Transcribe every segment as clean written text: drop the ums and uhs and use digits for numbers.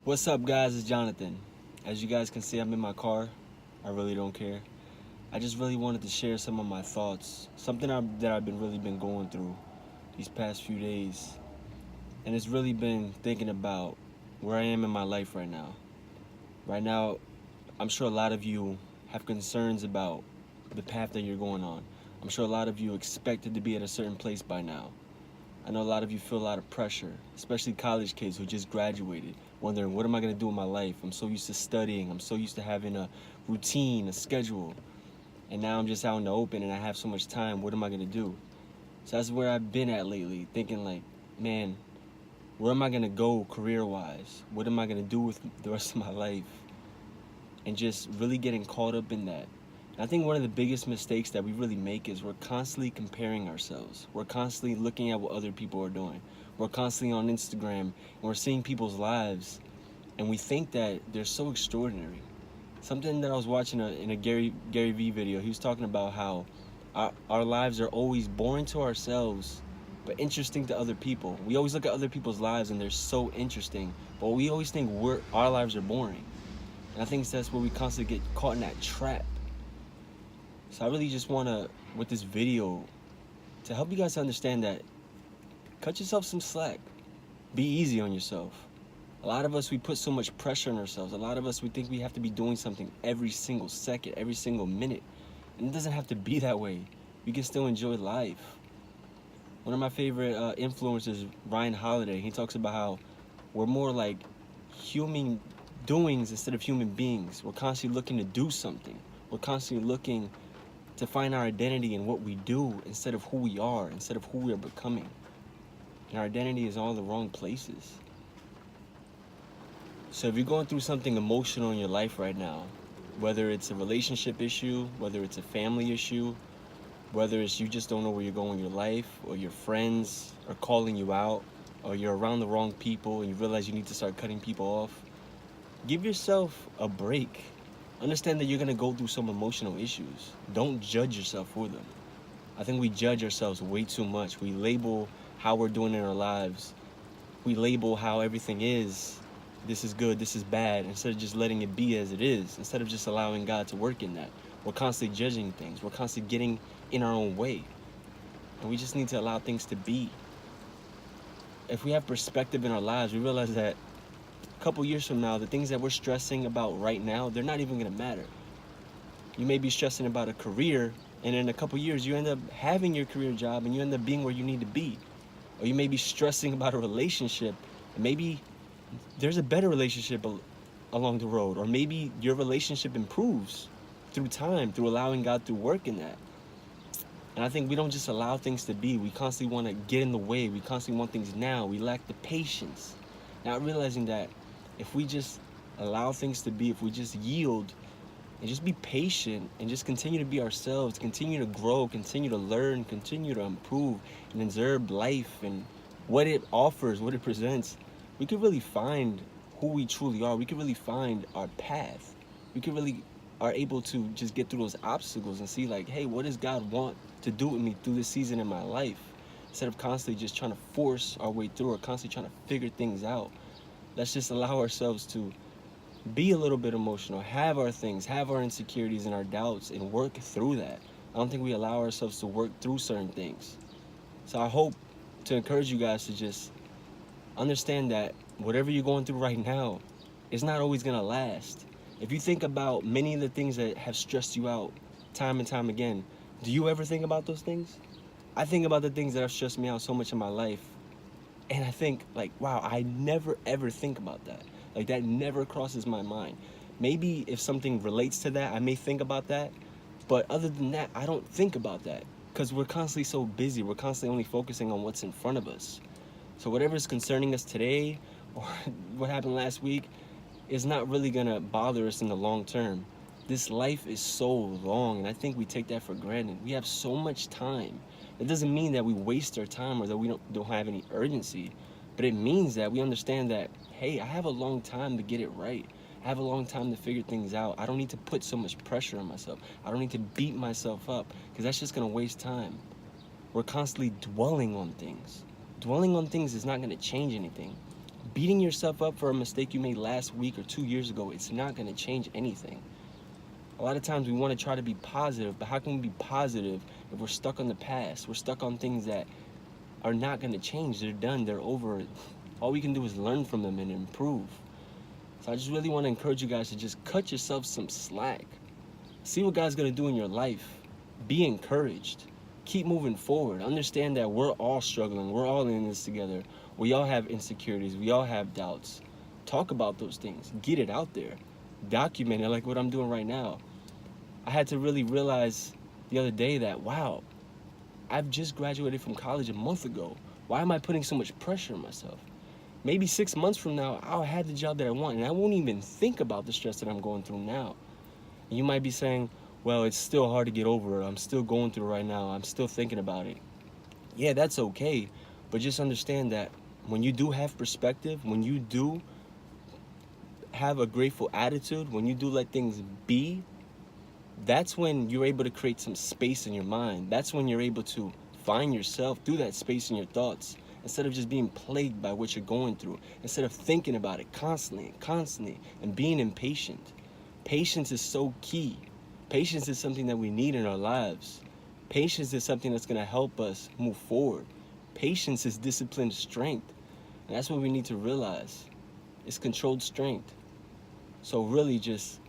What's up, guys? It's Jonathan. As you guys can see, I'm in my car. I really don't care. I just really wanted to share some of my thoughts, something that I've been going through these past few days, and it's really been thinking about where I am in my life right now. Right now, I'm sure a lot of you have concerns about the path that you're going on. I'm sure a lot of you expected to be at a certain place by now. I know a lot of you feel a lot of pressure, especially college kids who just graduated, wondering, what am I going to do in my life? I'm so used to studying. I'm so used to having a routine, a schedule. And now I'm just out in the open and I have so much time. What am I going to do? So that's where I've been at lately, thinking like, man, where am I going to go career-wise? What am I going to do with the rest of my life? And just really getting caught up in that. I think one of the biggest mistakes that we really make is we're constantly comparing ourselves. We're constantly looking at what other people are doing. We're constantly on Instagram and we're seeing people's lives and we think that they're so extraordinary. Something that I was watching in a Gary Vee video, he was talking about how our lives are always boring to ourselves but interesting to other people. We always look at other people's lives and they're so interesting, but we always think our lives are boring. And I think that's where we constantly get caught in that trap. So I really just want to, with this video, to help you guys understand that cut yourself some slack. Be easy on yourself. A lot of us, we put so much pressure on ourselves. A lot of us, we think we have to be doing something every single second, every single minute. And it doesn't have to be that way. We can still enjoy life. One of my favorite influencers, Ryan Holiday, he talks about how we're more like human doings instead of human beings. We're constantly looking to do something. We're constantly looking to find our identity in what we do instead of who we are, instead of who we are becoming. And our identity is all in the wrong places. So if you're going through something emotional in your life right now, whether it's a relationship issue, whether it's a family issue, whether it's you just don't know where you're going in your life, or your friends are calling you out, or you're around the wrong people and you realize you need to start cutting people off, give yourself a break. Understand that you're going to go through some emotional issues. Don't judge yourself for them. I think we judge ourselves way too much. We label how we're doing in our lives. We label how everything is. This is good, this is bad, instead of just letting it be as it is, instead of just allowing God to work in that. We're constantly judging things. We're constantly getting in our own way. And we just need to allow things to be. If we have perspective in our lives, we realize that a couple years from now, the things that we're stressing about right now, they're not even going to matter. You may be stressing about a career, and in a couple years, you end up having your career job, and you end up being where you need to be. Or you may be stressing about a relationship, and maybe there's a better relationship along the road. Or maybe your relationship improves through time, through allowing God to work in that. And I think we don't just allow things to be. We constantly want to get in the way. We constantly want things now. We lack the patience. Not realizing that if we just allow things to be, if we just yield and just be patient and just continue to be ourselves, continue to grow, continue to learn, continue to improve and observe life and what it offers, what it presents, we could really find who we truly are. We could really find our path. We could really are able to just get through those obstacles and see like, hey, what does God want to do with me through this season in my life? Instead of constantly just trying to force our way through or constantly trying to figure things out. Let's just allow ourselves to be a little bit emotional, have our things, have our insecurities and our doubts, and work through that. I don't think we allow ourselves to work through certain things. So I hope to encourage you guys to just understand that whatever you're going through right now, it's not always going to last. If you think about many of the things that have stressed you out time and time again, do you ever think about those things? I think about the things that have stressed me out so much in my life, and I think like, wow, I never ever think about that. Like that never crosses my mind. Maybe if something relates to that, I may think about that, but other than that, I don't think about that because we're constantly so busy. We're constantly only focusing on what's in front of us. So whatever is concerning us today or what happened last week is not really gonna bother us in the long term. This life is so long, and I think we take that for granted. We have so much time. It doesn't mean that we waste our time or that we don't have any urgency, but it means that we understand that, hey, I have a long time to get it right. I have a long time to figure things out. I don't need to put so much pressure on myself. I don't need to beat myself up because that's just gonna waste time. We're constantly dwelling on things. Dwelling on things is not gonna change anything. Beating yourself up for a mistake you made last week or 2 years ago, it's not going to change anything. A lot of times we want to try to be positive, but how can we be positive if we're stuck on the past? We're stuck on things that are not going to change. They're done. They're over. All we can do is learn from them and improve. So I just really want to encourage you guys to just cut yourself some slack. See what God's going to do in your life. Be encouraged. Keep moving forward. Understand that we're all struggling. We're all in this together. We all have insecurities. We all have doubts. Talk about those things. Get it out there. Document it like what I'm doing right now. I had to really realize the other day that, wow, I've just graduated from college a month ago. Why am I putting so much pressure on myself? Maybe 6 months from now, I'll have the job that I want, and I won't even think about the stress that I'm going through now. And you might be saying, well, it's still hard to get over it. I'm still going through it right now. I'm still thinking about it. Yeah, that's okay. But just understand that when you do have perspective, when you do have a grateful attitude, when you do let things be, that's when you're able to create some space in your mind. That's when you're able to find yourself through that space in your thoughts, instead of just being plagued by what you're going through, instead of thinking about it constantly, and being impatient. Patience is so key. Patience is something that we need in our lives. Patience is something that's going to help us move forward. Patience is disciplined strength. And that's what we need to realize. It's controlled strength. So really just,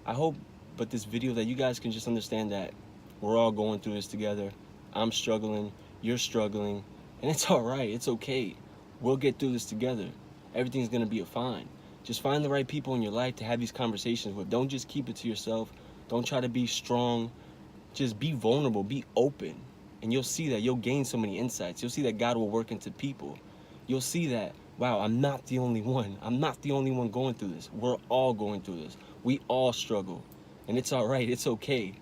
I hope with this video that you guys can just understand that we're all going through this together. I'm struggling, you're struggling, and it's all right. It's okay. We'll get through this together. Everything's going to be fine. Just find the right people in your life to have these conversations with. Don't just keep it to yourself. Don't try to be strong. Just be vulnerable. Be open. And you'll see that you'll gain so many insights. You'll see that God will work into people. You'll see that, wow, I'm not the only one. I'm not the only one going through this. We're all going through this. We all struggle. And it's all right. It's okay.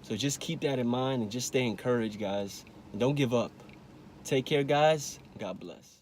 So just keep that in mind and just stay encouraged, guys. And don't give up. Take care, guys. God bless.